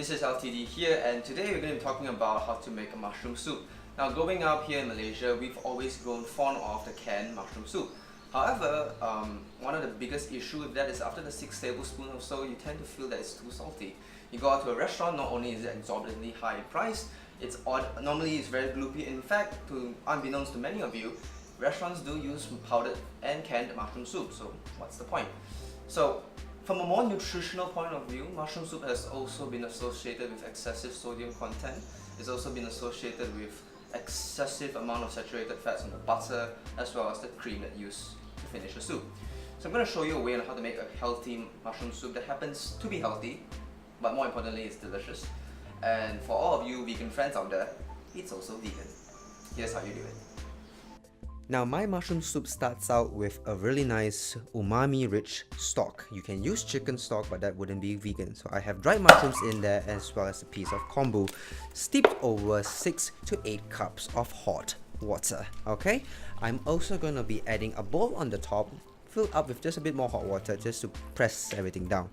this is LTD here, and today we're going to be talking about how to make a mushroom soup. Now, growing up here in Malaysia, we've always grown fond of the canned mushroom soup. However, one of the biggest issues with that is after the 6 tablespoons or so, you tend to feel that it's too salty. You go out to a restaurant, not only is it exorbitantly high in price, it's odd. Normally it's very gloopy. In fact, unbeknownst to many of you, restaurants do use powdered and canned mushroom soup, so what's the point? So, from a more nutritional point of view, mushroom soup has also been associated with excessive sodium content. It's also been associated with excessive amount of saturated fats in the butter, as well as the cream that you use to finish the soup. So I'm going to show you a way on how to make a healthy mushroom soup that happens to be healthy, but more importantly, it's delicious. And for all of you vegan friends out there, it's also vegan. Here's how you do it. Now, my mushroom soup starts out with a really nice umami-rich stock. You can use chicken stock, but that wouldn't be vegan. So I have dried mushrooms in there, as well as a piece of kombu, steeped over 6 to 8 cups of hot water. Okay, I'm also going to be adding a bowl on the top, filled up with just a bit more hot water, just to press everything down.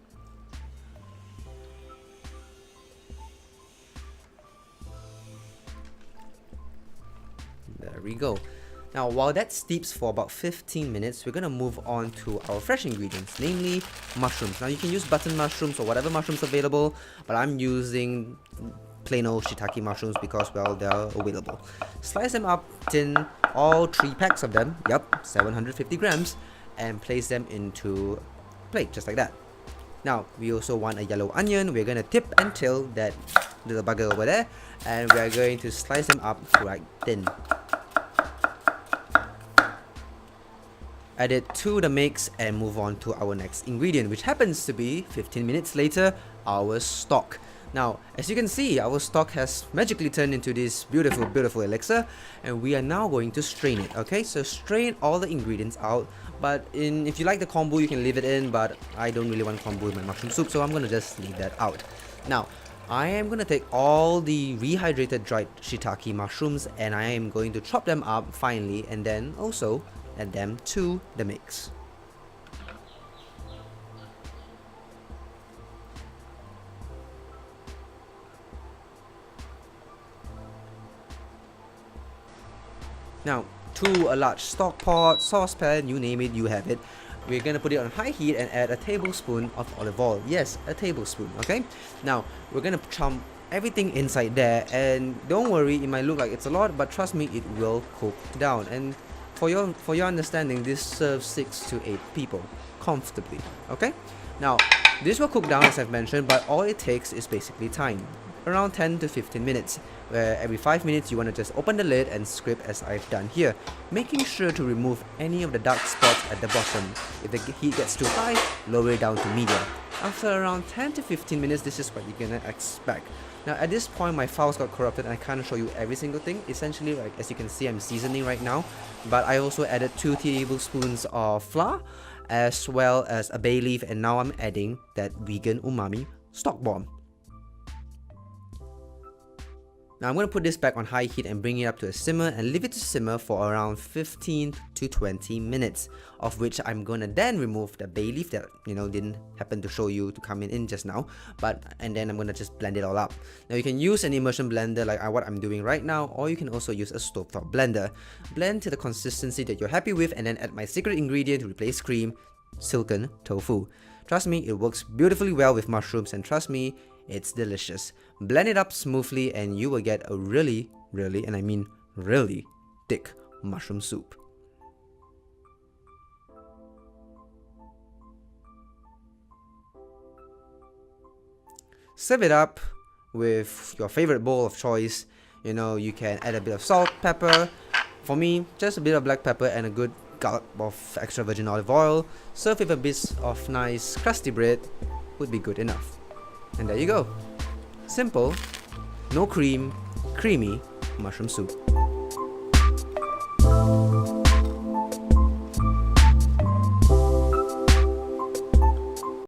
There we go. Now, while that steeps for about 15 minutes, we're going to move on to our fresh ingredients, namely mushrooms. Now, you can use button mushrooms or whatever mushrooms available, but I'm using plain old shiitake mushrooms because, well, they're available. Slice them up, tin all 3 packs of them, yep, 750 grams, and place them into a plate, just like that. Now, we also want a yellow onion. We're going to tip and tilt that little bugger over there, and we're going to slice them up right thin. Add it to the mix and move on to our next ingredient, which happens to be 15 minutes later, our stock. Now, as you can see, our stock has magically turned into this beautiful elixir, and we are now going to strain it. Okay, so strain all the ingredients out, but if you like the kombu, you can leave it in, but I don't really want kombu in my mushroom soup, so I'm going to just leave that out. Now, I am going to take all the rehydrated dried shiitake mushrooms and I am going to chop them up finely, and then also add them to the mix. Now, to a large stock pot, saucepan, you name it, you have it. We're going to put it on high heat and add a tablespoon of olive oil. Yes, a tablespoon, okay? Now, we're going to chomp everything inside there, and don't worry, it might look like it's a lot, but trust me, it will cook down. And for your understanding, this serves 6 to 8 people comfortably. Okay, now this will cook down, as I've mentioned, but all it takes is basically time, around 10 to 15 minutes, where every 5 minutes you want to just open the lid and scrape, as I've done here, making sure to remove any of the dark spots at the bottom. If the heat gets too high, lower it down to medium. After around 10 to 15 minutes, this is what you're gonna expect. Now, at this point, my files got corrupted and I can't show you every single thing. Essentially, like as you can see, I'm seasoning right now, but I also added 2 tablespoons of flour, as well as a bay leaf, and now I'm adding that vegan umami stock bomb. Now, I'm going to put this back on high heat and bring it up to a simmer and leave it to simmer for around 15 to 20 minutes, of which I'm going to then remove the bay leaf that, didn't happen to show you to come in just now, and then I'm going to just blend it all up. Now, you can use an immersion blender like what I'm doing right now, or you can also use a stovetop blender. Blend to the consistency that you're happy with, and then add my secret ingredient to replace cream, silken tofu. Trust me, it works beautifully well with mushrooms, and trust me, it's delicious. Blend it up smoothly and you will get a really, and I mean really, thick mushroom soup. Serve it up with your favorite bowl of choice. You can add a bit of salt, pepper. For me, just a bit of black pepper and a good gallop of extra virgin olive oil. Serve with a bit of nice crusty bread would be good enough. And there you go. Simple, no cream, creamy mushroom soup.